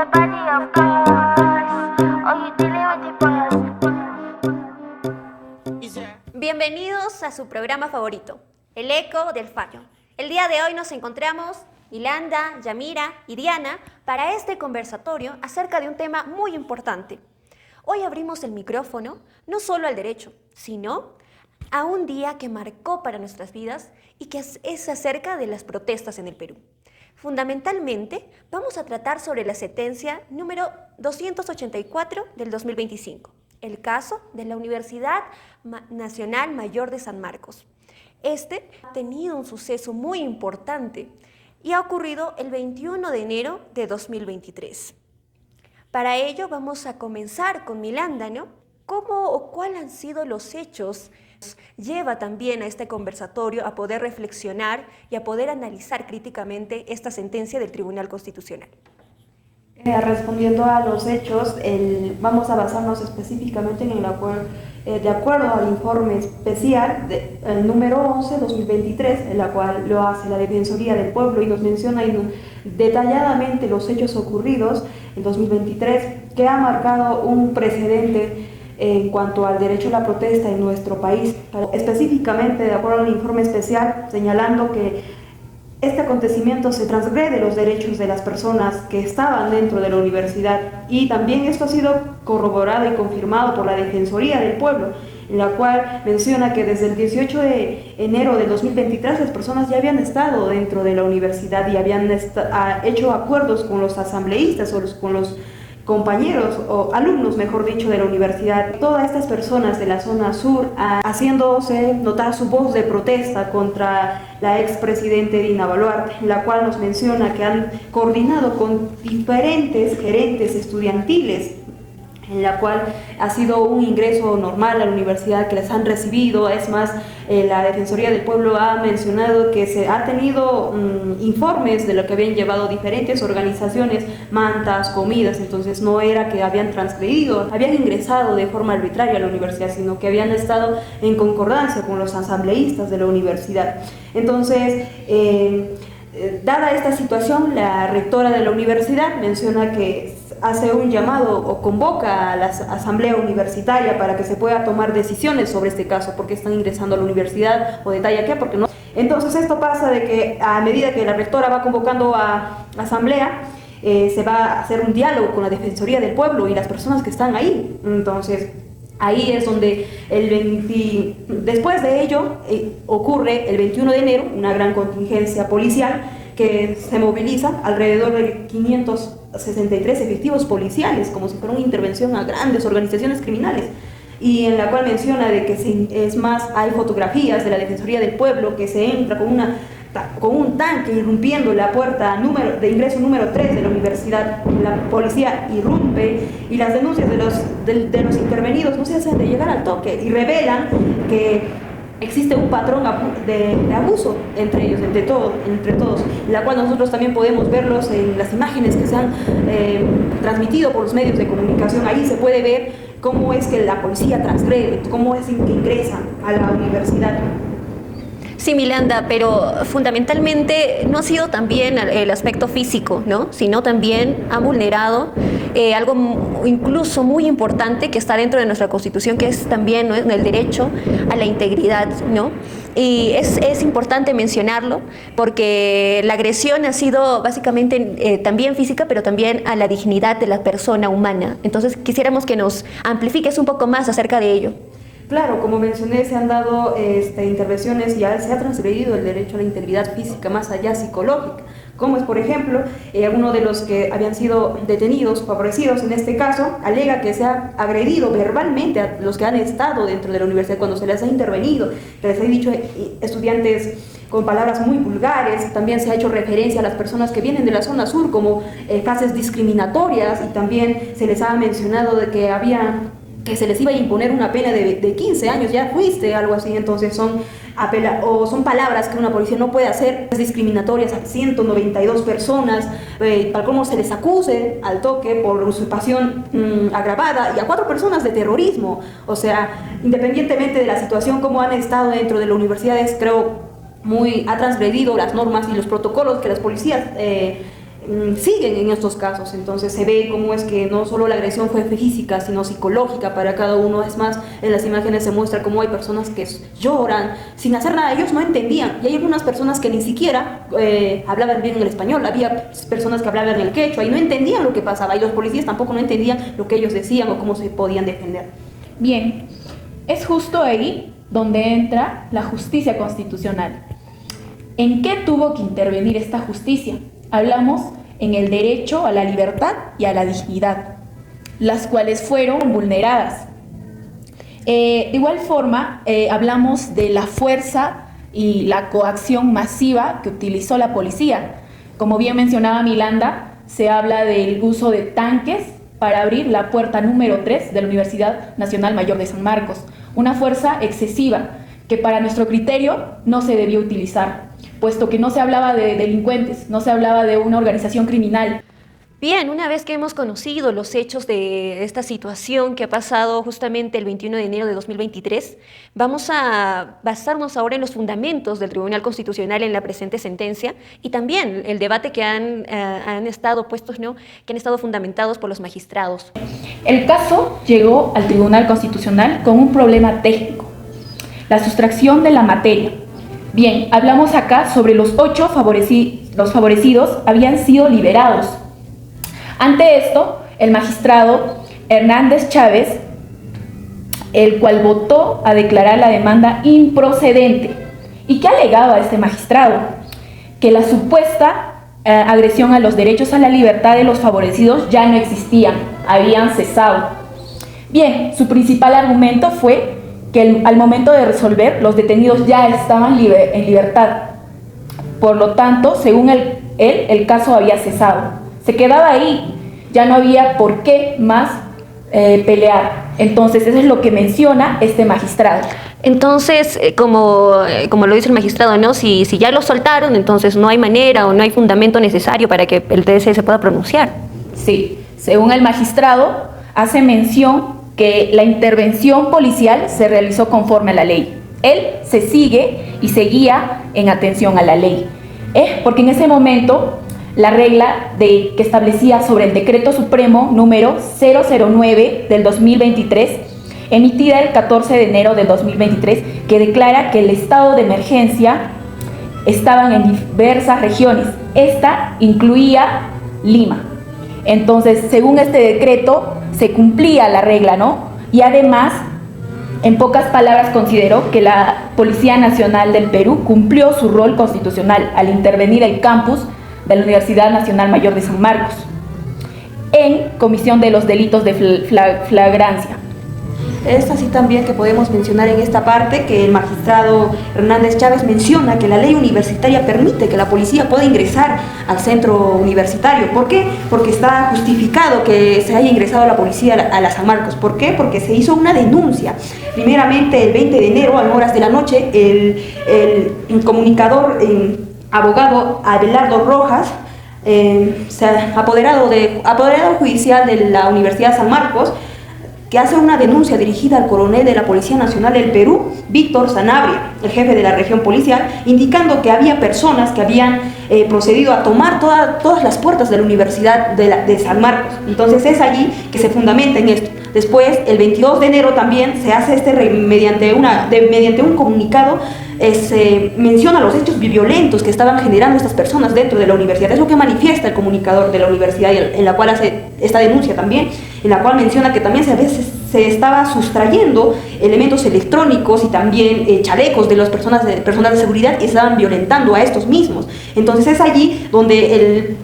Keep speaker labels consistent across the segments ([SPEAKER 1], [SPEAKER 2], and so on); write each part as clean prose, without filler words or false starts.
[SPEAKER 1] the body of Christ. Oh, you dealing with the
[SPEAKER 2] Bienvenidos a su programa favorito, El Eco del Fallo. El día de hoy nos encontramos Milanda, Yamira y Diana para este conversatorio acerca de un tema muy importante. Hoy abrimos el micrófono no solo al derecho, sino a un día que marcó para nuestras vidas y que es acerca de las protestas en el Perú. Fundamentalmente, vamos a tratar sobre la sentencia número 284 del 2025, el caso de la Universidad Nacional Mayor de San Marcos. Este ha tenido un suceso muy importante y ha ocurrido el 21 de enero de 2023. Para ello vamos a comenzar con Milanda, ¿no? ¿Cómo o cuáles han sido los hechos que lleva también a este conversatorio a poder reflexionar y a poder analizar críticamente esta sentencia del Tribunal Constitucional?
[SPEAKER 3] Respondiendo a los hechos, vamos a basarnos específicamente en el acuerdo, de acuerdo al informe especial el número 11-2023, en la cual lo hace la Defensoría del Pueblo y nos menciona detalladamente los hechos ocurridos en 2023, que ha marcado un precedente en cuanto al derecho a la protesta en nuestro país. Específicamente, de acuerdo al informe especial, señalando que este acontecimiento se transgrede los derechos de las personas que estaban dentro de la universidad, y también esto ha sido corroborado y confirmado por la Defensoría del Pueblo, en la cual menciona que desde el 18 de enero de 2023 las personas ya habían estado dentro de la universidad y habían hecho acuerdos con los asambleístas o con los compañeros o alumnos, mejor dicho, de la universidad. Todas estas personas de la zona sur haciéndose notar su voz de protesta contra la expresidente Dina Boluarte, la cual nos menciona que han coordinado con diferentes gerentes estudiantiles, en la cual ha sido un ingreso normal a la universidad, que les han recibido. Es más, la Defensoría del Pueblo ha mencionado que se ha tenido informes de lo que habían llevado diferentes organizaciones, mantas, comidas. Entonces no era que habían transgredido, habían ingresado de forma arbitraria a la universidad, sino que habían estado en concordancia con los asambleístas de la universidad. Entonces, dada esta situación, la rectora de la universidad menciona que hace un llamado o convoca a la asamblea universitaria para que se pueda tomar decisiones sobre este caso, porque están ingresando a la universidad, o detalla qué, porque no. Entonces esto pasa de que a medida que la rectora va convocando a la asamblea, se va a hacer un diálogo con la Defensoría del Pueblo y las personas que están ahí. Entonces ahí es donde después de ello ocurre el 21 de enero una gran contingencia policial que se moviliza alrededor de 563 efectivos policiales, como si fuera una intervención a grandes organizaciones criminales, y en la cual menciona de que es más, hay fotografías de la Defensoría del Pueblo que se entra con un tanque irrumpiendo la puerta de ingreso número 3 de la universidad. La policía irrumpe y las denuncias de los intervenidos no se hacen de llegar al toque y revelan que existe un patrón de abuso entre ellos, entre todos, la cual nosotros también podemos verlos en las imágenes que se han transmitido por los medios de comunicación. Ahí se puede ver cómo es que la policía transgrede, cómo es que ingresan a la universidad.
[SPEAKER 2] Sí, Milanda, pero fundamentalmente no ha sido también el aspecto físico, ¿no? Sino también ha vulnerado algo incluso muy importante que está dentro de nuestra Constitución, que es también, ¿no?, el derecho a la integridad, ¿no? Y es importante mencionarlo porque la agresión ha sido básicamente también física, pero también a la dignidad de la persona humana. Entonces quisiéramos que nos amplifiques un poco más acerca de ello.
[SPEAKER 3] Claro, como mencioné, se han dado intervenciones y se ha transgredido el derecho a la integridad física más allá psicológica, como es, por ejemplo, uno de los que habían sido detenidos, favorecidos en este caso, alega que se ha agredido verbalmente a los que han estado dentro de la universidad cuando se les ha intervenido, que les ha dicho estudiantes con palabras muy vulgares. También se ha hecho referencia a las personas que vienen de la zona sur como frases discriminatorias, y también se les ha mencionado de que se les iba a imponer una pena de 15 años, ya fuiste, algo así. Entonces son palabras que una policía no puede hacer, discriminatorias a 192 personas, para cómo se les acuse al toque por usurpación agravada, y a 4 personas de terrorismo. O sea, independientemente de la situación, como han estado dentro de las universidades, creo ha transgredido las normas y los protocolos que las policías siguen en estos casos. Entonces se ve cómo es que no solo la agresión fue física, sino psicológica para cada uno. Es más, en las imágenes se muestra cómo hay personas que lloran sin hacer nada. Ellos no entendían, y hay algunas personas que ni siquiera hablaban bien el español. Había personas que hablaban el quechua y no entendían lo que pasaba, y los policías tampoco no entendían lo que ellos decían o cómo se podían defender.
[SPEAKER 4] Bien, es justo ahí donde entra la justicia constitucional. ¿En qué tuvo que intervenir esta justicia? Hablamos en el derecho a la libertad y a la dignidad, las cuales fueron vulneradas. De igual forma, hablamos de la fuerza y la coacción masiva que utilizó la policía. Como bien mencionaba Milanda, se habla del uso de tanques para abrir la puerta número 3 de la Universidad Nacional Mayor de San Marcos, una fuerza excesiva que para nuestro criterio no se debió utilizar, puesto que no se hablaba de delincuentes, no se hablaba de una organización criminal.
[SPEAKER 2] Bien, una vez que hemos conocido los hechos de esta situación que ha pasado justamente el 21 de enero de 2023, vamos a basarnos ahora en los fundamentos del Tribunal Constitucional en la presente sentencia y también el debate que han estado puestos, ¿no?, que han estado fundamentados por los magistrados.
[SPEAKER 4] El caso llegó al Tribunal Constitucional con un problema técnico: la sustracción de la materia. Bien, hablamos acá sobre los 8 favorecidos habían sido liberados. Ante esto, el magistrado Hernández Chávez, el cual votó a declarar la demanda improcedente. ¿Y qué alegaba este magistrado? Que la supuesta agresión a los derechos a la libertad de los favorecidos ya no existían, habían cesado. Bien, su principal argumento fue que al momento de resolver, los detenidos ya estaban en libertad. Por lo tanto, según él, el caso había cesado. Se quedaba ahí, ya no había por qué más pelear. Entonces, eso es lo que menciona este magistrado.
[SPEAKER 2] Entonces, como lo dice el magistrado, ¿no?, si ya lo soltaron, entonces no hay manera o no hay fundamento necesario para que el TSE se pueda pronunciar.
[SPEAKER 4] Sí, según el magistrado, hace mención que la intervención policial se realizó conforme a la ley. Él se sigue y seguía en atención a la ley. Porque en ese momento la regla que establecía sobre el Decreto Supremo número 009 del 2023, emitida el 14 de enero del 2023, que declara que el estado de emergencia estaban en diversas regiones. Esta incluía Lima. Entonces, según este decreto, se cumplía la regla, ¿no? Y además, en pocas palabras, consideró que la Policía Nacional del Perú cumplió su rol constitucional al intervenir el campus de la Universidad Nacional Mayor de San Marcos en comisión de los delitos de flagrancia.
[SPEAKER 3] Es así también que podemos mencionar en esta parte que el magistrado Hernández Chávez menciona que la ley universitaria permite que la policía pueda ingresar al centro universitario. ¿Por qué? Porque está justificado que se haya ingresado la policía a la San Marcos. ¿Por qué? Porque se hizo una denuncia. Primeramente, el 20 de enero, a horas de la noche, el comunicador, abogado Abelardo Rojas, se ha apoderado judicial de la Universidad San Marcos, que hace una denuncia dirigida al coronel de la Policía Nacional del Perú, Víctor Sanabria, el jefe de la región policial, indicando que había personas que habían procedido a tomar todas las puertas de la Universidad de San Marcos. Entonces es allí que se fundamenta en esto. Después, el 22 de enero también se hace mediante un comunicado, se menciona los hechos violentos que estaban generando estas personas dentro de la universidad. Es lo que manifiesta el comunicador de la universidad, en la cual hace esta denuncia también, en la cual menciona que también a veces se estaba sustrayendo elementos electrónicos y también chalecos de las personas de seguridad que estaban violentando a estos mismos. Entonces es allí donde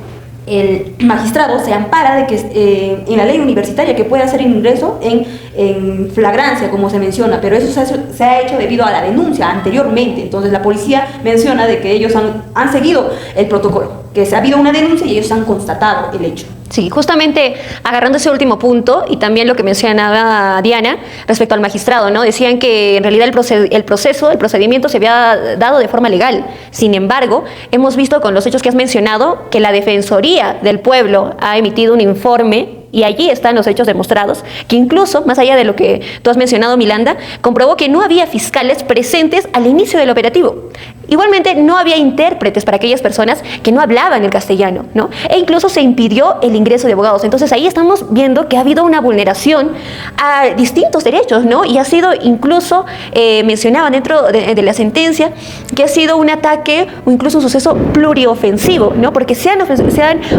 [SPEAKER 3] el magistrado se ampara de que en la ley universitaria que puede hacer ingreso en flagrancia, como se menciona, pero eso se ha hecho debido a la denuncia anteriormente. Entonces la policía menciona de que ellos han seguido el protocolo, que ha habido una denuncia y ellos han constatado el hecho.
[SPEAKER 2] Sí, justamente agarrando ese último punto y también lo que mencionaba Diana respecto al magistrado, ¿no? Decían que en realidad el procedimiento se había dado de forma legal. Sin embargo, hemos visto con los hechos que has mencionado que la Defensoría del Pueblo ha emitido un informe y allí están los hechos demostrados, que incluso, más allá de lo que tú has mencionado, Milanda, comprobó que no había fiscales presentes al inicio del operativo. Igualmente, no había intérpretes para aquellas personas que no hablaban el castellano, ¿no? E incluso se impidió el ingreso de abogados. Entonces, ahí estamos viendo que ha habido una vulneración a distintos derechos, ¿no? Y ha sido incluso, mencionaba dentro de la sentencia, que ha sido un ataque o incluso un suceso pluriofensivo, ¿no? Porque se han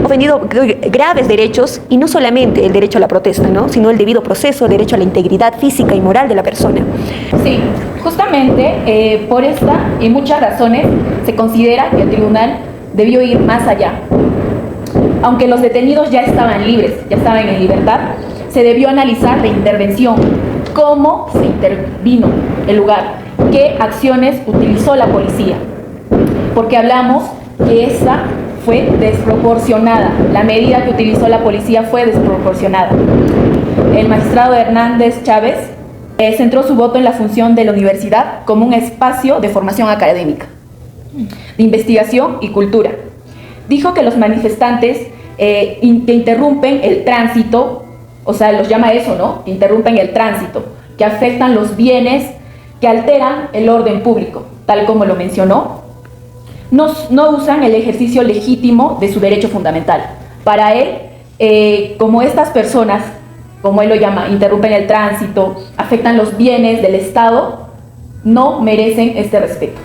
[SPEAKER 2] ofendido graves derechos, y no solamente el derecho a la protesta, ¿no? Sino el debido proceso, el derecho a la integridad física y moral de la persona.
[SPEAKER 4] Sí, justamente por esta y muchas razones se considera que el tribunal debió ir más allá. Aunque los detenidos ya estaban libres, ya estaban en libertad, se debió analizar la intervención, cómo se intervino el lugar, qué acciones utilizó la policía, porque hablamos que esa fue desproporcionada, la medida que utilizó la policía fue desproporcionada. El magistrado Hernández Chávez centró su voto en la función de la universidad como un espacio de formación académica, de investigación y cultura. Dijo que los manifestantes que interrumpen el tránsito, o sea, los llama eso, ¿no? Interrumpen el tránsito, que afectan los bienes, que alteran el orden público, tal como lo mencionó, no usan el ejercicio legítimo de su derecho fundamental. Para él, como estas personas, como él lo llama, interrumpen el tránsito, afectan los bienes del Estado, no merecen este respeto.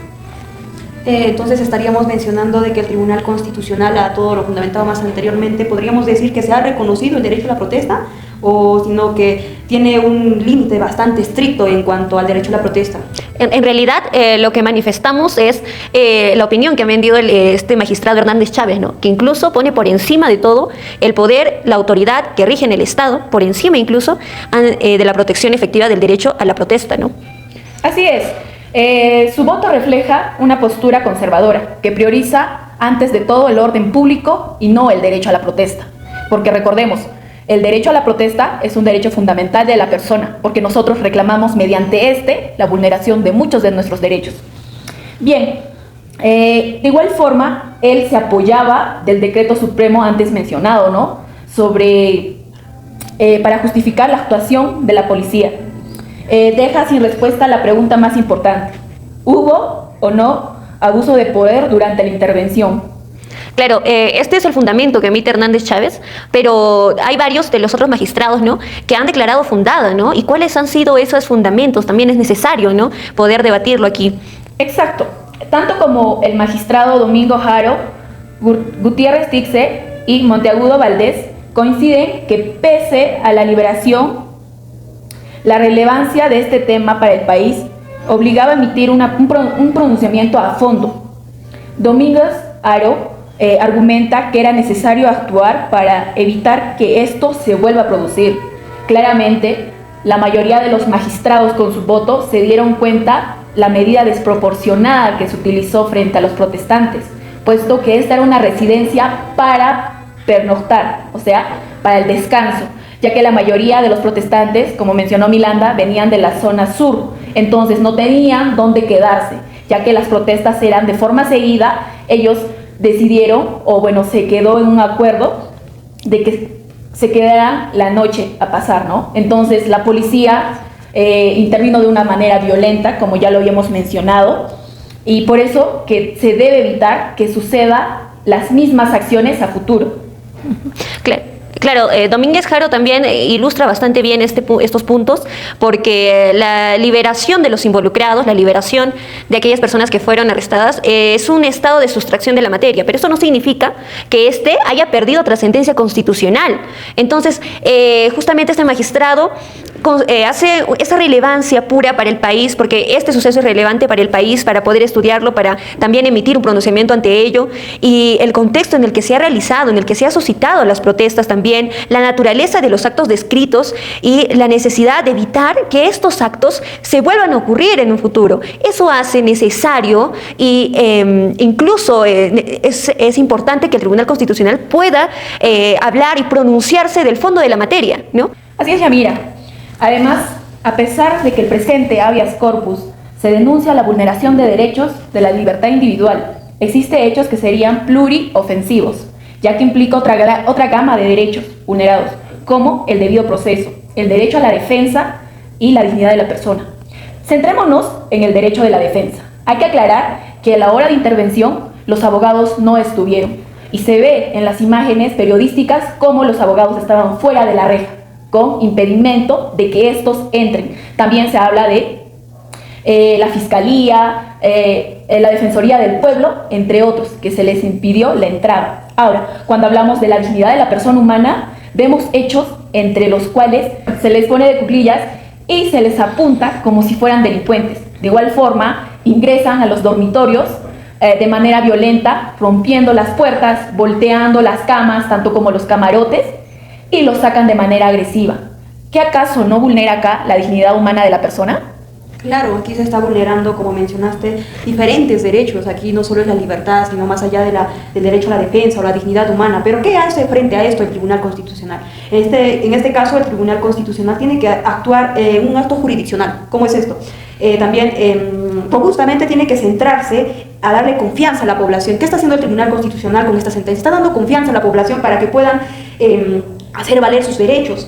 [SPEAKER 3] Entonces estaríamos mencionando de que el Tribunal Constitucional, a todo lo fundamentado más anteriormente, podríamos decir que se ha reconocido el derecho a la protesta, o sino que tiene un límite bastante estricto en cuanto al derecho a la protesta.
[SPEAKER 2] En realidad, lo que manifestamos es la opinión que ha vendido este magistrado Hernández Chávez, ¿no? Que incluso pone por encima de todo el poder, la autoridad que rige en el Estado, por encima incluso de la protección efectiva del derecho a la protesta, ¿no?
[SPEAKER 4] Así es. Su voto refleja una postura conservadora que prioriza antes de todo el orden público y no el derecho a la protesta. Porque recordemos, el derecho a la protesta es un derecho fundamental de la persona, porque nosotros reclamamos mediante la vulneración de muchos de nuestros derechos. Bien, de igual forma, él se apoyaba del decreto supremo antes mencionado, ¿no? Para justificar la actuación de la policía. Deja sin respuesta la pregunta más importante: ¿hubo o no abuso de poder durante la intervención?
[SPEAKER 2] Claro, este es el fundamento que emite Hernández Chávez, pero hay varios de los otros magistrados, ¿no?, que han declarado fundada, ¿no? ¿Y cuáles han sido esos fundamentos? También es necesario, ¿no?, poder debatirlo aquí.
[SPEAKER 4] Exacto. Tanto como el magistrado Domingo Jaro, Gutiérrez Tixe y Monteagudo Valdés coinciden que pese a la liberación, la relevancia de este tema para el país obligaba a emitir un pronunciamiento a fondo. Domínguez Haro argumenta que era necesario actuar para evitar que esto se vuelva a producir. Claramente, la mayoría de los magistrados con su voto se dieron cuenta la medida desproporcionada que se utilizó frente a los protestantes, puesto que esta era una residencia para pernoctar, o sea, para el descanso, ya que la mayoría de los protestantes, como mencionó Milanda, venían de la zona sur, entonces no tenían dónde quedarse, ya que las protestas eran de forma seguida. Ellos decidieron, o bueno, se quedó en un acuerdo de que se quedara la noche a pasar, ¿no? Entonces la policía intervino de una manera violenta, como ya lo habíamos mencionado, y por eso que se debe evitar que suceda las mismas acciones a futuro.
[SPEAKER 2] Claro, Domínguez Jaro también ilustra bastante bien estos puntos, porque la liberación de los involucrados, la liberación de aquellas personas que fueron arrestadas, es un estado de sustracción de la materia, pero eso no significa que éste haya perdido trascendencia constitucional. Entonces, justamente este magistrado hace esa relevancia pura para el país, porque este suceso es relevante para el país, para poder estudiarlo, para también emitir un pronunciamiento ante ello, y el contexto en el que se ha realizado, en el que se ha suscitado las protestas también, la naturaleza de los actos descritos y la necesidad de evitar que estos actos se vuelvan a ocurrir en un futuro. Eso hace necesario y incluso es importante que el Tribunal Constitucional pueda hablar y pronunciarse del fondo de la materia, ¿no?
[SPEAKER 4] Así es, Yamira. Además, a pesar de que el presente habeas corpus se denuncia la vulneración de derechos de la libertad individual, existen hechos que serían pluriofensivos, ya que implica otra gama de derechos vulnerados, como el debido proceso, el derecho a la defensa y la dignidad de la persona. Centrémonos en el derecho de la defensa. Hay que aclarar que a la hora de intervención los abogados no estuvieron y se ve en las imágenes periodísticas cómo los abogados estaban fuera de la reja, con impedimento de que estos entren. También se habla de la Fiscalía, la Defensoría del Pueblo, entre otros, que se les impidió la entrada. Ahora, cuando hablamos de la dignidad de la persona humana, vemos hechos entre los cuales se les pone de cuclillas y se les apunta como si fueran delincuentes. De igual forma, ingresan a los dormitorios de manera violenta, rompiendo las puertas, volteando las camas, tanto como los camarotes, y los sacan de manera agresiva. ¿Qué acaso no vulnera acá la dignidad humana de la persona?
[SPEAKER 3] Claro, aquí se está vulnerando, como mencionaste, diferentes derechos. Aquí no solo es la libertad, sino más allá del derecho a la defensa o la dignidad humana. Pero ¿qué hace frente a esto el Tribunal Constitucional? En este caso, el Tribunal Constitucional tiene que actuar en un acto jurisdiccional. ¿Cómo es esto? También robustamente tiene que centrarse a darle confianza a la población. ¿Qué está haciendo el Tribunal Constitucional con esta sentencia? Está dando confianza a la población para que puedan hacer valer sus derechos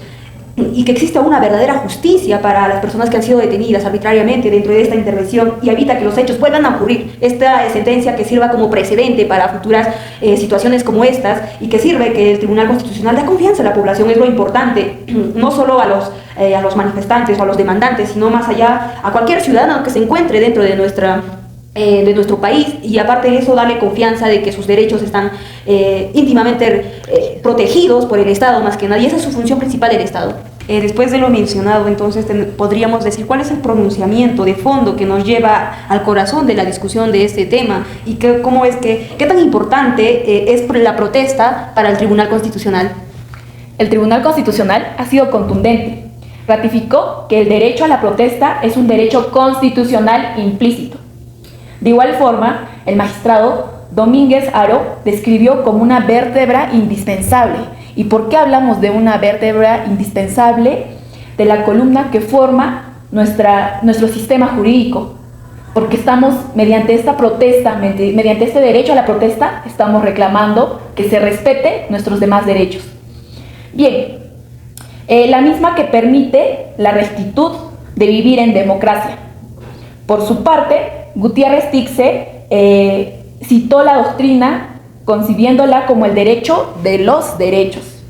[SPEAKER 3] y que exista una verdadera justicia para las personas que han sido detenidas arbitrariamente dentro de esta intervención, y evita que los hechos vuelvan a ocurrir. Esta sentencia que sirva como precedente para futuras situaciones como estas, y que sirve que el Tribunal Constitucional da confianza a la población, es lo importante, no solo a los manifestantes o a los demandantes, sino más allá a cualquier ciudadano que se encuentre dentro de nuestro país, y aparte de eso darle confianza de que sus derechos están íntimamente protegidos por el Estado más que nadie. Esa es su función principal del Estado. Después de lo mencionado, entonces podríamos decir cuál es el pronunciamiento de fondo que nos lleva al corazón de la discusión de este tema, y qué tan importante es la protesta para el Tribunal Constitucional.
[SPEAKER 4] El Tribunal Constitucional ha sido contundente. Ratificó que el derecho a la protesta es un derecho constitucional implícito. De igual forma, el magistrado Domínguez Haro describió como una vértebra indispensable. ¿Y por qué hablamos de una vértebra indispensable? De la columna que forma nuestro sistema jurídico. Porque estamos, mediante esta protesta, mediante este derecho a la protesta, estamos reclamando que se respete nuestros demás derechos. Bien, la misma que permite la rectitud de vivir en democracia. Por su parte, Gutiérrez Tixe citó la doctrina concibiéndola como el derecho de los derechos,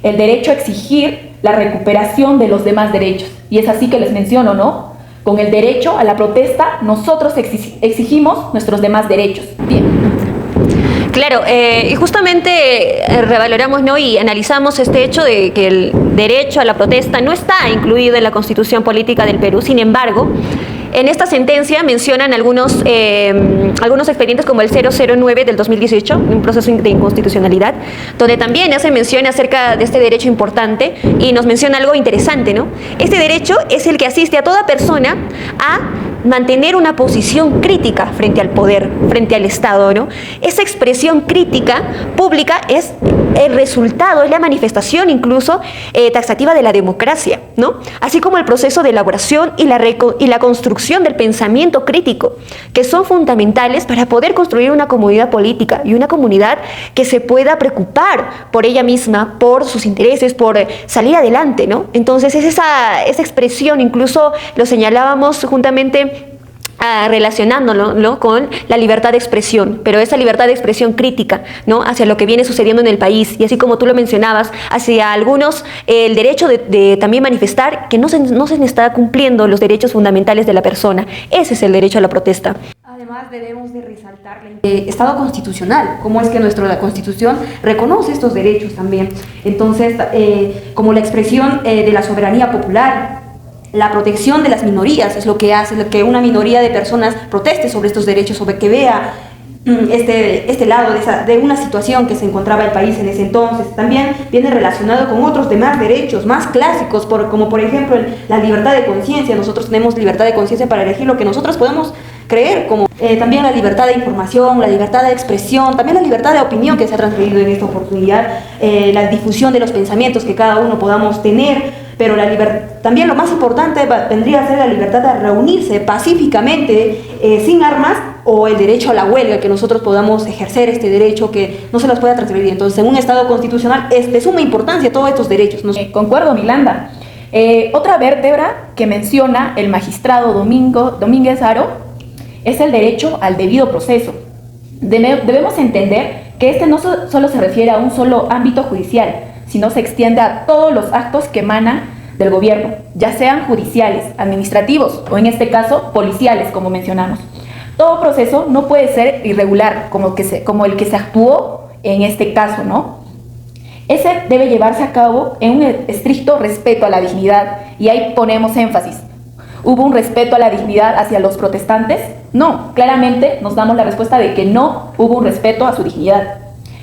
[SPEAKER 4] el derecho a exigir la recuperación de los demás derechos. Y es así que les menciono, ¿no? Con el derecho a la protesta, nosotros exigimos nuestros demás derechos. Bien.
[SPEAKER 2] Claro, y justamente revaloramos, ¿no?, y analizamos este hecho de que el derecho a la protesta no está incluido en la Constitución Política del Perú. Sin embargo, en esta sentencia mencionan algunos expedientes como el 009 del 2018, un proceso de inconstitucionalidad, donde también hace mención acerca de este derecho importante, y nos menciona algo interesante, ¿no? Este derecho es el que asiste a toda persona a mantener una posición crítica frente al poder, frente al Estado, ¿no? Esa expresión crítica pública es el resultado, es la manifestación incluso taxativa de la democracia, ¿no? Así como el proceso de elaboración y la construcción del pensamiento crítico, que son fundamentales para poder construir una comunidad política y una comunidad que se pueda preocupar por ella misma, por sus intereses, por salir adelante, ¿no? Entonces es esa expresión, incluso lo señalábamos juntamente relacionándolo, ¿no?, con la libertad de expresión, pero esa libertad de expresión crítica, ¿no?, hacia lo que viene sucediendo en el país, y así como tú lo mencionabas, hacia algunos el derecho de también manifestar que no se está cumpliendo los derechos fundamentales de la persona. Ese es el derecho a la protesta.
[SPEAKER 3] Además, debemos de resaltar el Estado constitucional, cómo es que nuestra Constitución reconoce estos derechos también. Entonces, como la expresión de la soberanía popular, la protección de las minorías es lo que hace que una minoría de personas proteste sobre estos derechos, sobre que vea este lado de una situación que se encontraba el país en ese entonces. También viene relacionado con otros demás derechos más clásicos, como por ejemplo la libertad de conciencia. Nosotros tenemos libertad de conciencia para elegir lo que nosotros podemos creer, como también la libertad de información, la libertad de expresión, también la libertad de opinión que se ha transferido en esta oportunidad, la difusión de los pensamientos que cada uno podamos tener. Pero también lo más importante vendría a ser la libertad de reunirse pacíficamente, sin armas, o el derecho a la huelga, que nosotros podamos ejercer este derecho que no se nos pueda transgredir. Entonces, en un Estado constitucional es de suma importancia todos estos derechos.
[SPEAKER 4] Concuerdo, Milanda. Otra vértebra que menciona el magistrado Domínguez Aro es el derecho al debido proceso. Debemos entender que este no solo se refiere a un solo ámbito judicial, sino se extiende a todos los actos que emanan del gobierno, ya sean judiciales, administrativos o en este caso policiales, como mencionamos. Todo proceso no puede ser irregular como el que se actuó en este caso, ¿no? Ese debe llevarse a cabo en un estricto respeto a la dignidad, y ahí ponemos énfasis. ¿Hubo un respeto a la dignidad hacia los protestantes? No, claramente nos damos la respuesta de que no hubo un respeto a su dignidad.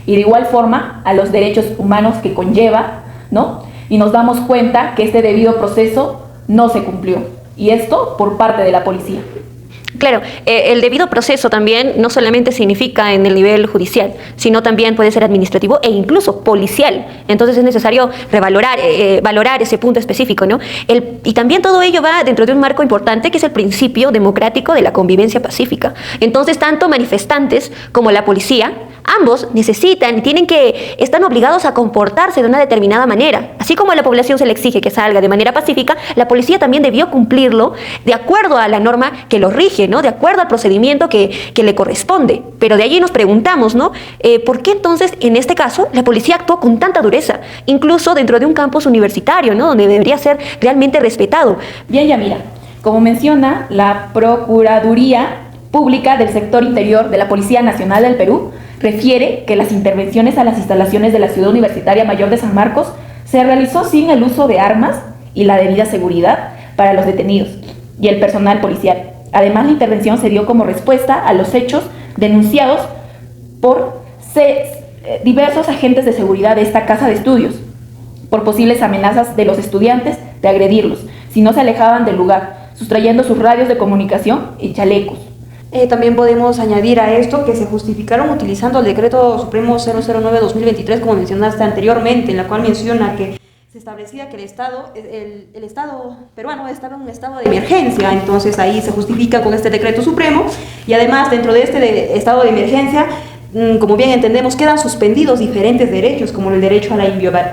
[SPEAKER 4] Y de igual forma a los derechos humanos que conlleva, ¿no? Y nos damos cuenta que este debido proceso no se cumplió. Y esto por parte de la policía.
[SPEAKER 2] Claro, el debido proceso también no solamente significa en el nivel judicial, sino también puede ser administrativo e incluso policial. Entonces es necesario valorar ese punto específico, ¿no? Y también todo ello va dentro de un marco importante que es el principio democrático de la convivencia pacífica. Entonces, tanto manifestantes como la policía, ambos necesitan y están obligados a comportarse de una determinada manera. Así como a la población se le exige que salga de manera pacífica, la policía también debió cumplirlo de acuerdo a la norma que lo rige, ¿no? De acuerdo al procedimiento que le corresponde. Pero de allí nos preguntamos, ¿no? ¿Por qué entonces, en este caso, la policía actuó con tanta dureza? Incluso dentro de un campus universitario, ¿no? Donde debería ser realmente respetado.
[SPEAKER 4] Bien, Yamira, como menciona la Procuraduría Pública del Sector Interior de la Policía Nacional del Perú, refiere que las intervenciones a las instalaciones de la Ciudad Universitaria Mayor de San Marcos se realizó sin el uso de armas y la debida seguridad para los detenidos y el personal policial. Además, la intervención se dio como respuesta a los hechos denunciados por diversos agentes de seguridad de esta casa de estudios, por posibles amenazas de los estudiantes de agredirlos si no se alejaban del lugar, sustrayendo sus radios de comunicación y chalecos.
[SPEAKER 3] También podemos añadir a esto que se justificaron utilizando el Decreto Supremo 009-2023, como mencionaste anteriormente, en la cual menciona que se establecía que el Estado peruano estaba en un estado de emergencia. Entonces ahí se justifica con este Decreto Supremo, y además dentro de este estado de emergencia, como bien entendemos, quedan suspendidos diferentes derechos, como el derecho a la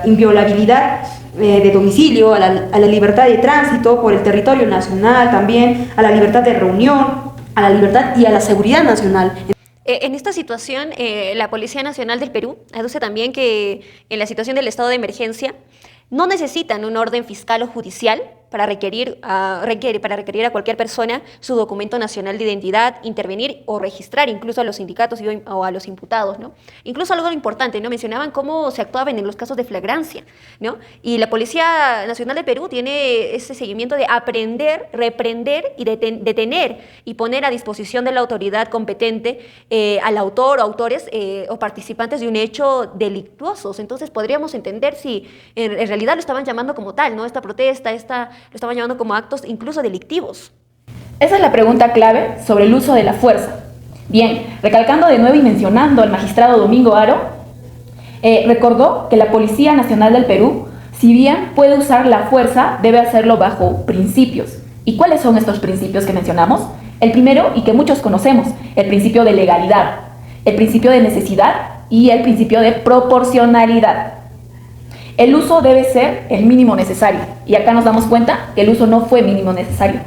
[SPEAKER 3] inviolabilidad de domicilio, a la libertad de tránsito por el territorio nacional, también a la libertad de reunión, a la libertad y a la seguridad nacional.
[SPEAKER 2] En esta situación, la Policía Nacional del Perú aduce también que en la situación del estado de emergencia no necesitan un orden fiscal o judicial para requerir a cualquier persona su documento nacional de identidad, intervenir o registrar incluso a los sindicatos o a los imputados, ¿no? Incluso algo importante, ¿no? Mencionaban cómo se actuaban en los casos de flagrancia, ¿no? Y la Policía Nacional de Perú tiene ese seguimiento de aprender, reprender y detener y poner a disposición de la autoridad competente al autor o autores o participantes de un hecho delictuosos. Entonces podríamos entender si en realidad lo estaban llamando como tal, ¿no? Esta protesta, lo estaban llamando como actos incluso delictivos.
[SPEAKER 4] Esa es la pregunta clave sobre el uso de la fuerza. Bien, recalcando de nuevo y mencionando al magistrado Domingo Aro, recordó que la Policía Nacional del Perú, si bien puede usar la fuerza, debe hacerlo bajo principios. ¿Y cuáles son estos principios que mencionamos? El primero, y que muchos conocemos, el principio de legalidad, el principio de necesidad y el principio de proporcionalidad. El uso debe ser el mínimo necesario, y acá nos damos cuenta que el uso no fue mínimo necesario.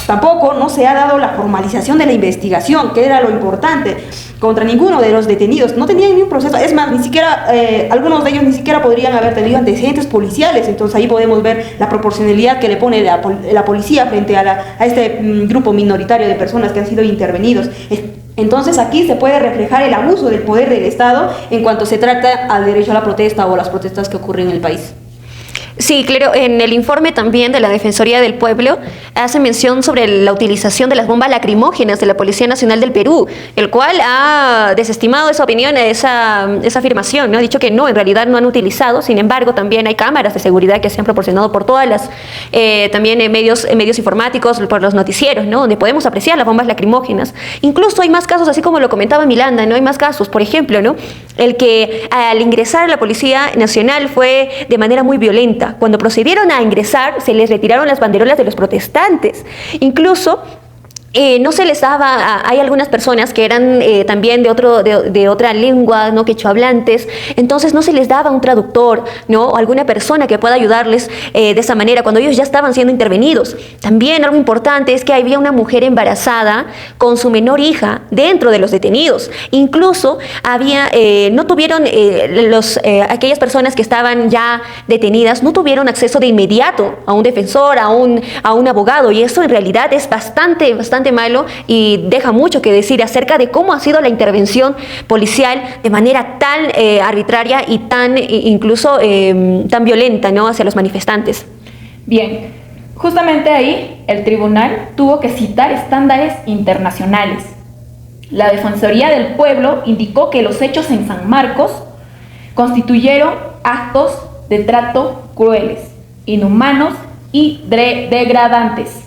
[SPEAKER 3] Tampoco no se ha dado la formalización de la investigación, que era lo importante, contra ninguno de los detenidos. No tenían ni un proceso, es más, ni siquiera, algunos de ellos ni siquiera podrían haber tenido antecedentes policiales. Entonces ahí podemos ver la proporcionalidad que le pone la policía frente a este grupo minoritario de personas que han sido intervenidos. Entonces aquí se puede reflejar el abuso del poder del Estado en cuanto se trata al derecho a la protesta o a las protestas que ocurren en el país.
[SPEAKER 2] Sí, claro, en el informe también de la Defensoría del Pueblo hace mención sobre la utilización de las bombas lacrimógenas de la Policía Nacional del Perú, el cual ha desestimado esa opinión, esa afirmación, ¿no? Ha dicho que no, en realidad no han utilizado. Sin embargo, también hay cámaras de seguridad que se han proporcionado por todas las, también en medios informáticos, por los noticieros, ¿no? Donde podemos apreciar las bombas lacrimógenas. Incluso hay más casos, así como lo comentaba Milanda, ¿no? Hay más casos, por ejemplo, ¿no? El que al ingresar a la Policía Nacional fue de manera muy violenta. Cuando procedieron a ingresar, se les retiraron las banderolas de los protestantes. Incluso no se les daba, hay algunas personas que eran también de otra lengua, ¿no? Quechua hablantes, entonces no se les daba un traductor, ¿no? O alguna persona que pueda ayudarles de esa manera cuando ellos ya estaban siendo intervenidos. También algo importante es que había una mujer embarazada con su menor hija dentro de los detenidos. Incluso no tuvieron, aquellas personas que estaban ya detenidas, no tuvieron acceso de inmediato a un defensor, a un abogado, y eso en realidad es bastante malo y deja mucho que decir acerca de cómo ha sido la intervención policial de manera tan arbitraria y incluso tan violenta, ¿no? Hacia los manifestantes.
[SPEAKER 4] Bien, justamente ahí el tribunal tuvo que citar estándares internacionales. La Defensoría del Pueblo indicó que los hechos en San Marcos constituyeron actos de trato crueles, inhumanos y degradantes,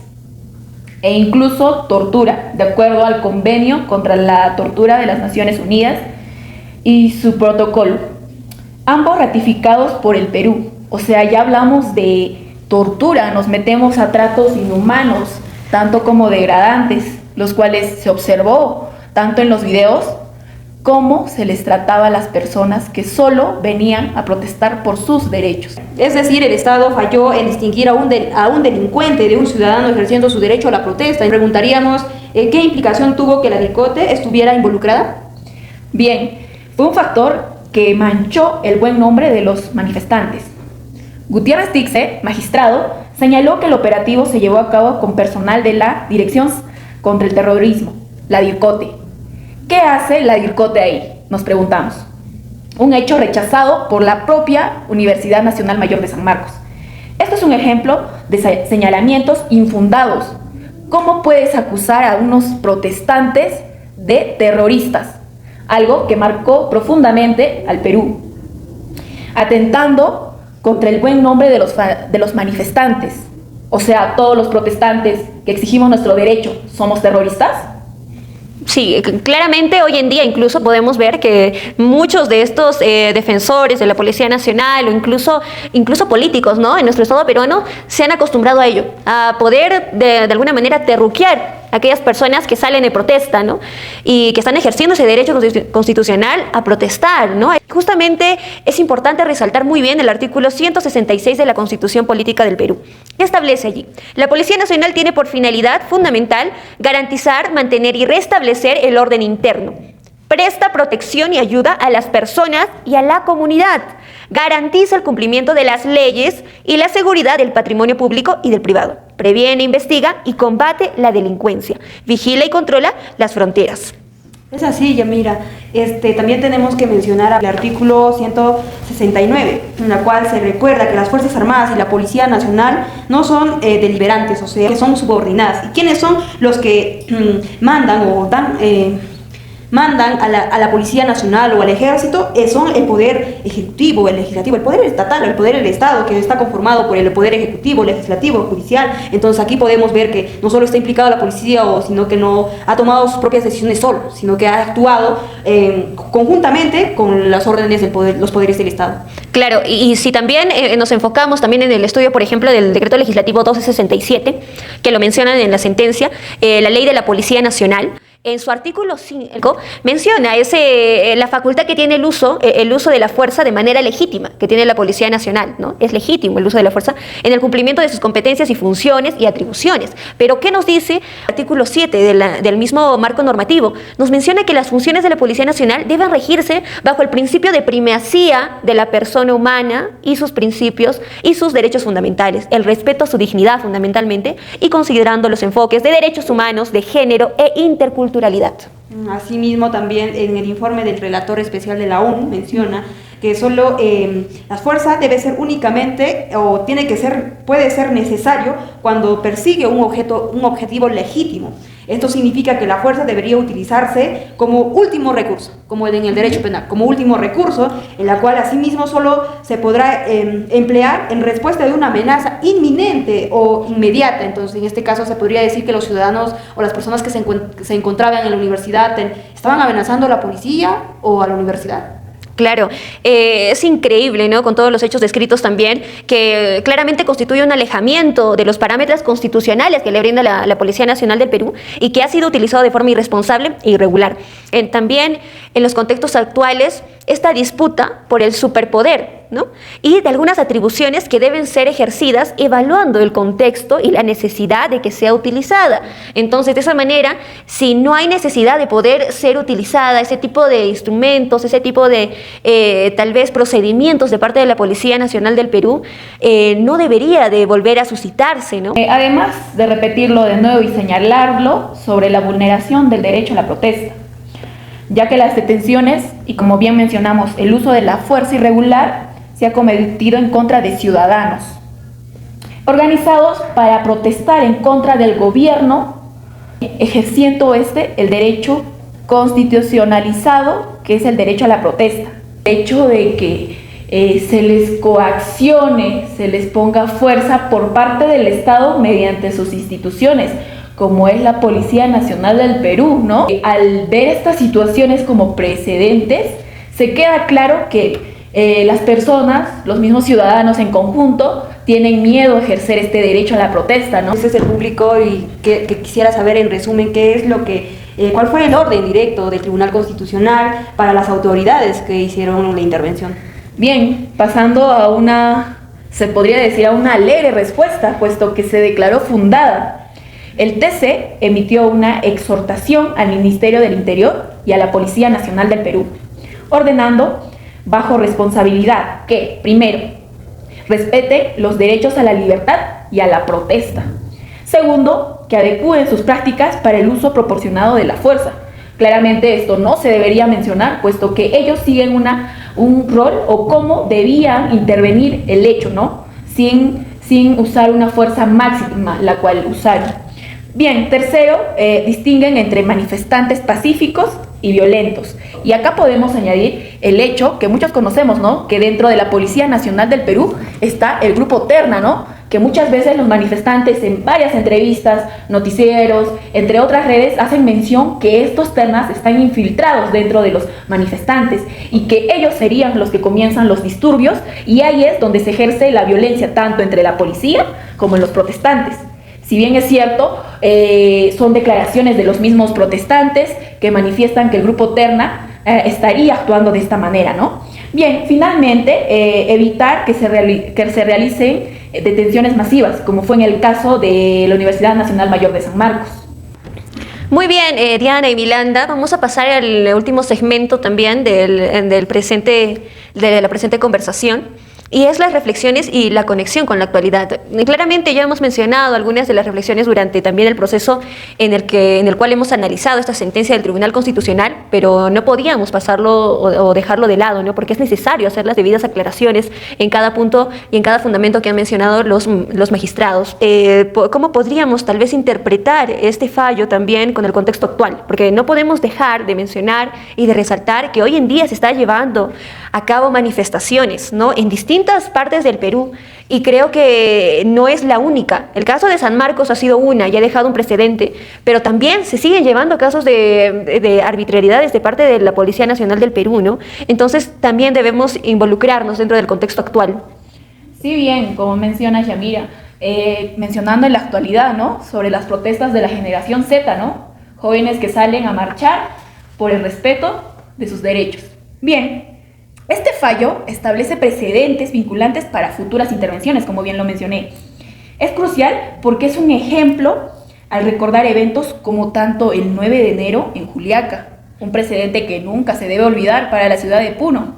[SPEAKER 4] e incluso tortura, de acuerdo al Convenio contra la Tortura de las Naciones Unidas y su protocolo, ambos ratificados por el Perú. O sea, ya hablamos de tortura, nos metemos a tratos inhumanos, tanto como degradantes, los cuales se observó tanto en los videos cómo se les trataba a las personas que solo venían a protestar por sus derechos.
[SPEAKER 3] Es decir, el Estado falló en distinguir a un delincuente de un ciudadano ejerciendo su derecho a la protesta. Y preguntaríamos, ¿qué implicación tuvo que la DIRCOTE estuviera involucrada?
[SPEAKER 4] Bien, fue un factor que manchó el buen nombre de los manifestantes. Gutiérrez Tixe, magistrado, señaló que el operativo se llevó a cabo con personal de la Dirección contra el Terrorismo, la DIRCOTE. ¿Qué hace la DIRCOTE ahí? Nos preguntamos. Un hecho rechazado por la propia Universidad Nacional Mayor de San Marcos. Esto es un ejemplo de señalamientos infundados. ¿Cómo puedes acusar a unos protestantes de terroristas? Algo que marcó profundamente al Perú, atentando contra el buen nombre de los manifestantes. O sea, todos los protestantes que exigimos nuestro derecho, ¿somos terroristas?
[SPEAKER 2] Sí, claramente hoy en día incluso podemos ver que muchos de estos defensores de la Policía Nacional o incluso políticos, ¿no? En nuestro Estado peruano se han acostumbrado a ello, a poder de alguna manera terruquear a aquellas personas que salen de protesta, ¿no? Y que están ejerciendo ese derecho constitucional a protestar, ¿no? Justamente es importante resaltar muy bien el artículo 166 de la Constitución Política del Perú. ¿Qué establece allí? La Policía Nacional tiene por finalidad fundamental garantizar, mantener y restablecer el orden interno. Presta protección y ayuda a las personas y a la comunidad. Garantiza el cumplimiento de las leyes y la seguridad del patrimonio público y del privado. Previene, investiga y combate la delincuencia. Vigila y controla las fronteras.
[SPEAKER 3] Es así, Yamira. También tenemos que mencionar el artículo 169, en la cual se recuerda que las Fuerzas Armadas y la Policía Nacional no son deliberantes, o sea, que son subordinadas. ¿Y quiénes son los que mandan o mandan a la Policía Nacional o al Ejército? Son el Poder Ejecutivo, el Legislativo, el Poder Estatal, el Poder del Estado, que está conformado por el Poder Ejecutivo, Legislativo, Judicial. Entonces aquí podemos ver que no solo está implicada la policía, sino que no ha tomado sus propias decisiones solo, sino que ha actuado conjuntamente con las órdenes de los poderes del Estado.
[SPEAKER 2] Claro, y si también nos enfocamos también en el estudio, por ejemplo, del Decreto Legislativo 1267, que lo mencionan en la sentencia, la Ley de la Policía Nacional, en su artículo 5 menciona la facultad que tiene el uso de la fuerza de manera legítima, que tiene la Policía Nacional, ¿no? Es legítimo el uso de la fuerza en el cumplimiento de sus competencias y funciones y atribuciones. Pero ¿qué nos dice el artículo 7 del mismo marco normativo? Nos menciona que las funciones de la Policía Nacional deben regirse bajo el principio de primacía de la persona humana y sus principios y sus derechos fundamentales, el respeto a su dignidad fundamentalmente, y considerando los enfoques de derechos humanos, de género e interculturalidad.
[SPEAKER 3] Asimismo, también en el informe del relator especial de la ONU menciona que solo la fuerza debe ser únicamente o puede ser necesario cuando persigue un objetivo legítimo. Esto significa que la fuerza debería utilizarse como último recurso, como en el derecho penal, como último recurso, en la cual asimismo solo se podrá emplear en respuesta de una amenaza inminente o inmediata. Entonces, en este caso se podría decir que los ciudadanos o las personas que se encontraban en la universidad estaban amenazando a la policía o a la universidad.
[SPEAKER 2] Claro, es increíble, ¿no? Con todos los hechos descritos también, que claramente constituye un alejamiento de los parámetros constitucionales que le brinda la Policía Nacional del Perú y que ha sido utilizado de forma irresponsable e irregular. También en los contextos actuales, esta disputa por el superpoder, ¿no? Y de algunas atribuciones que deben ser ejercidas evaluando el contexto y la necesidad de que sea utilizada. Entonces, de esa manera, si no hay necesidad de poder ser utilizada ese tipo de instrumentos, ese tipo de tal vez procedimientos de parte de la Policía Nacional del Perú, no debería de volver a suscitarse, ¿no?
[SPEAKER 4] Además de repetirlo de nuevo y señalarlo sobre la vulneración del derecho a la protesta, ya que las detenciones y, como bien mencionamos, el uso de la fuerza irregular se ha cometido en contra de ciudadanos organizados para protestar en contra del gobierno, ejerciendo el derecho constitucionalizado, que es el derecho a la protesta. El hecho de que se les coaccione, se les ponga fuerza por parte del Estado mediante sus instituciones, como es la Policía Nacional del Perú, ¿no? Al ver estas situaciones como precedentes, se queda claro que las personas, los mismos ciudadanos en conjunto, tienen miedo a ejercer este derecho a la protesta, ¿no?
[SPEAKER 3] Ese es el público y que quisiera saber en resumen qué es lo que, cuál fue el orden directo del Tribunal Constitucional para las autoridades que hicieron la intervención.
[SPEAKER 4] Bien, pasando a una, se podría decir, a una alegre respuesta, puesto que se declaró fundada. El TC emitió una exhortación al Ministerio del Interior y a la Policía Nacional del Perú, ordenando bajo responsabilidad que, primero, respete los derechos a la libertad y a la protesta. Segundo, que adecúen sus prácticas para el uso proporcionado de la fuerza. Claramente esto no se debería mencionar, puesto que ellos siguen un rol o cómo debían intervenir el hecho, ¿no? Sin usar una fuerza máxima, la cual usaron. Bien, tercero, distinguen entre manifestantes pacíficos y violentos. Y acá podemos añadir el hecho que muchos conocemos, ¿no? Que dentro de la Policía Nacional del Perú está el grupo Terna, ¿no? Que muchas veces los manifestantes en varias entrevistas, noticieros, entre otras redes, hacen mención que estos ternas están infiltrados dentro de los manifestantes y que ellos serían los que comienzan los disturbios, y ahí es donde se ejerce la violencia tanto entre la policía como en los protestantes. Si bien es cierto, son declaraciones de los mismos protestantes que manifiestan que el grupo Terna estaría actuando de esta manera, ¿no? Bien, finalmente, evitar que se realicen detenciones masivas, como fue en el caso de la Universidad Nacional Mayor de San Marcos.
[SPEAKER 2] Muy bien, Diana y Milanda, vamos a pasar al último segmento también de la presente conversación. Y es las reflexiones y la conexión con la actualidad. Y claramente ya hemos mencionado algunas de las reflexiones durante también el proceso en el cual hemos analizado esta sentencia del Tribunal Constitucional, pero no podíamos pasarlo o dejarlo de lado, ¿no? Porque es necesario hacer las debidas aclaraciones en cada punto y en cada fundamento que han mencionado los magistrados. ¿Cómo podríamos tal vez interpretar este fallo también con el contexto actual? Porque no podemos dejar de mencionar y de resaltar que hoy en día se está llevando a cabo manifestaciones, ¿no? En distintas partes del Perú, y creo que no es la única. El caso de San Marcos ha sido una y ha dejado un precedente, pero también se siguen llevando casos de arbitrariedades de parte de la Policía Nacional del Perú, ¿no? Entonces también debemos involucrarnos dentro del contexto actual.
[SPEAKER 4] Sí, bien, como menciona Yamira, mencionando en la actualidad, ¿no? Sobre las protestas de la generación Z, ¿no? Jóvenes que salen a marchar por el respeto de sus derechos. Bien, este fallo establece precedentes vinculantes para futuras intervenciones, como bien lo mencioné. Es crucial porque es un ejemplo al recordar eventos como tanto el 9 de enero en Juliaca, un precedente que nunca se debe olvidar para la ciudad de Puno,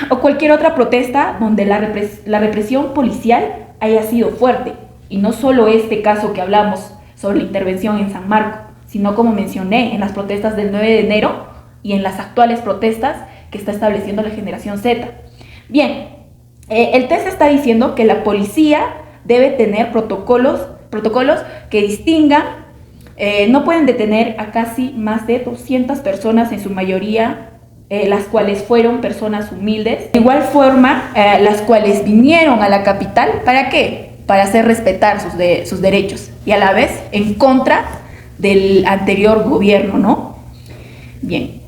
[SPEAKER 4] o cualquier otra protesta donde la represión policial haya sido fuerte. Y no solo este caso que hablamos sobre la intervención en San Marcos, sino, como mencioné, en las protestas del 9 de enero y en las actuales protestas que está estableciendo la generación Z. Bien, el TC está diciendo que la policía debe tener protocolos que distingan, no pueden detener a casi más de 200 personas, en su mayoría las cuales fueron personas humildes. De igual forma, las cuales vinieron a la capital, ¿para qué? Para hacer respetar sus derechos y a la vez en contra del anterior gobierno, ¿no? Bien.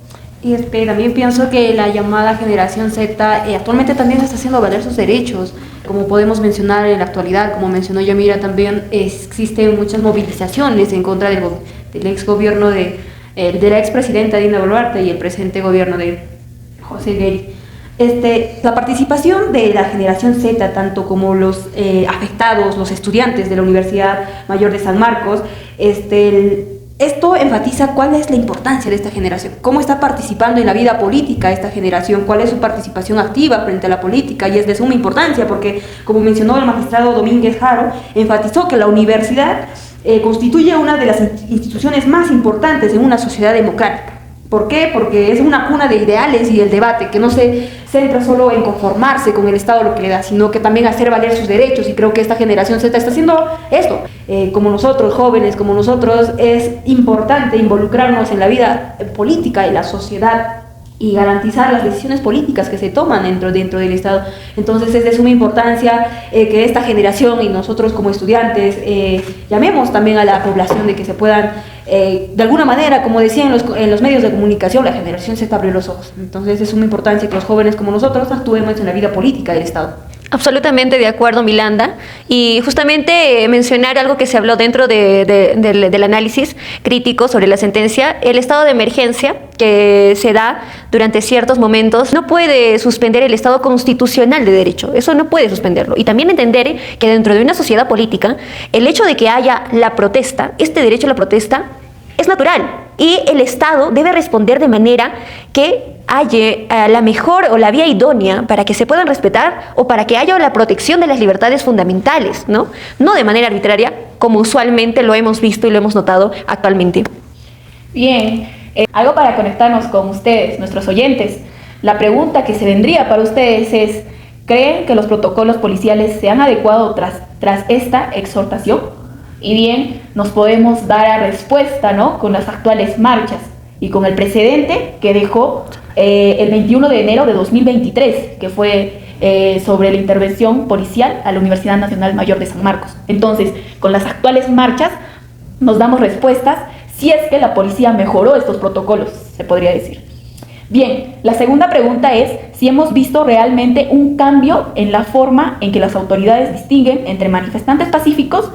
[SPEAKER 3] Y también pienso que la llamada generación Z actualmente también está haciendo valer sus derechos. Como podemos mencionar en la actualidad, como mencionó Yamira, también existen muchas movilizaciones en contra del ex gobierno de la expresidenta Dina Boluarte y el presente gobierno de José Gueri. La participación de la generación Z, tanto como los afectados, los estudiantes de la Universidad Mayor de San Marcos, esto enfatiza cuál es la importancia de esta generación, cómo está participando en la vida política esta generación, cuál es su participación activa frente a la política, y es de suma importancia porque, como mencionó el magistrado Domínguez Jaro, enfatizó que la universidad constituye una de las instituciones más importantes en una sociedad democrática. ¿Por qué? Porque es una cuna de ideales y el debate, que no se centra solo en conformarse con el Estado lo que le da, sino que también hacer valer sus derechos, y creo que esta generación Z está haciendo esto. Como nosotros, jóvenes, como nosotros, es importante involucrarnos en la vida política y la sociedad y garantizar las decisiones políticas que se toman dentro del Estado. Entonces es de suma importancia que esta generación y nosotros como estudiantes llamemos también a la población de que se puedan, de alguna manera, como decía en los medios de comunicación, la generación Z abrió los ojos. Entonces es de suma importancia que los jóvenes como nosotros actuemos en la vida política del Estado.
[SPEAKER 2] Absolutamente de acuerdo, Milanda. Y justamente mencionar algo que se habló dentro del análisis crítico sobre la sentencia, el estado de emergencia que se da durante ciertos momentos no puede suspender el estado constitucional de derecho. Eso no puede suspenderlo. Y también entender que dentro de una sociedad política, el hecho de que haya la protesta, este derecho a la protesta, es natural. Y el Estado debe responder de manera que haya la mejor o la vía idónea para que se puedan respetar o para que haya la protección de las libertades fundamentales, ¿no? No de manera arbitraria, como usualmente lo hemos visto y lo hemos notado actualmente.
[SPEAKER 4] Bien, algo para conectarnos con ustedes, nuestros oyentes. La pregunta que se vendría para ustedes es, ¿creen que los protocolos policiales se han adecuado tras esta exhortación? Y bien, nos podemos dar a respuesta, ¿no?, con las actuales marchas y con el precedente que dejó el 21 de enero de 2023, que fue sobre la intervención policial a la Universidad Nacional Mayor de San Marcos. Entonces, con las actuales marchas nos damos respuestas si es que la policía mejoró estos protocolos, se podría decir. Bien, la segunda pregunta es si hemos visto realmente un cambio en la forma en que las autoridades distinguen entre manifestantes pacíficos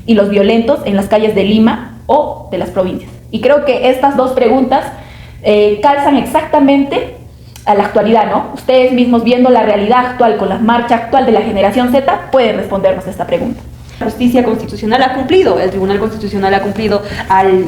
[SPEAKER 4] y los violentos en las calles de Lima o de las provincias. Y creo que estas dos preguntas calzan exactamente a la actualidad, ¿no? Ustedes mismos, viendo la realidad actual con la marcha actual de la generación Z, pueden respondernos esta pregunta.
[SPEAKER 3] La justicia constitucional ha cumplido, el Tribunal Constitucional ha cumplido al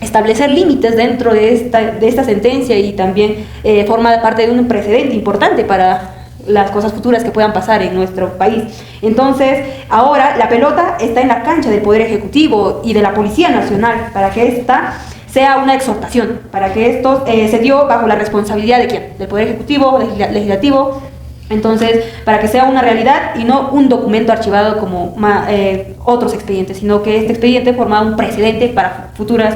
[SPEAKER 3] establecer límites dentro de esta sentencia, y también forma parte de un precedente importante para las cosas futuras que puedan pasar en nuestro país. Entonces, ahora la pelota está en la cancha del Poder Ejecutivo y de la Policía Nacional para que esta sea una exhortación, para que esto se dio bajo la responsabilidad de ¿quién? Del Poder Ejecutivo, Legislativo. Entonces, para que sea una realidad y no un documento archivado como otros expedientes, sino que este expediente forma un precedente para futuras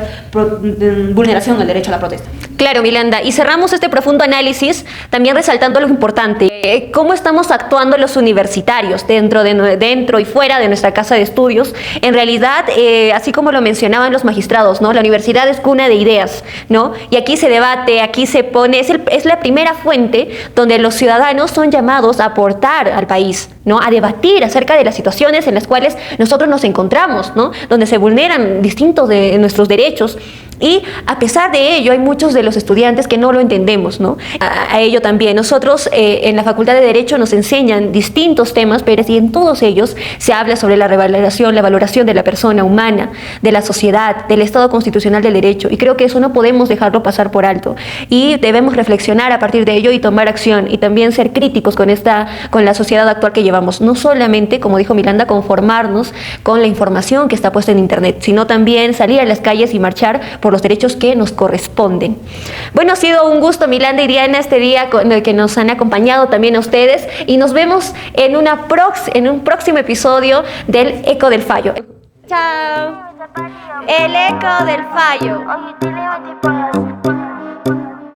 [SPEAKER 3] vulneración del derecho a la protesta.
[SPEAKER 2] Claro, Milanda. Y cerramos este profundo análisis también resaltando lo importante, cómo estamos actuando los universitarios dentro y fuera de nuestra casa de estudios. En realidad, así como lo mencionaban los magistrados, ¿no? La universidad es cuna de ideas, ¿no? Y aquí se debate, aquí se pone, es la primera fuente donde los ciudadanos son llamados a aportar al país, ¿no? A debatir acerca de las situaciones en las cuales nosotros nos encontramos, ¿no? Donde se vulneran distintos de nuestros derechos. Y a pesar de ello, hay muchos de los estudiantes que no lo entendemos, ¿no? A ello también. Nosotros en la Facultad de Derecho nos enseñan distintos temas, pero y en todos ellos se habla sobre la valoración de la persona humana, de la sociedad, del Estado constitucional del derecho. Y creo que eso no podemos dejarlo pasar por alto. Y debemos reflexionar a partir de ello y tomar acción. Y también ser críticos con la sociedad actual que llevamos. No solamente, como dijo Milanda, conformarnos con la información que está puesta en Internet, sino también salir a las calles y marchar por los derechos que nos corresponden. Bueno, ha sido un gusto, Milanda y Diana, este día que nos han acompañado también a ustedes, y nos vemos en un próximo episodio del Eco del Fallo. Chao. El Eco del Fallo.
[SPEAKER 1] Oye, dile a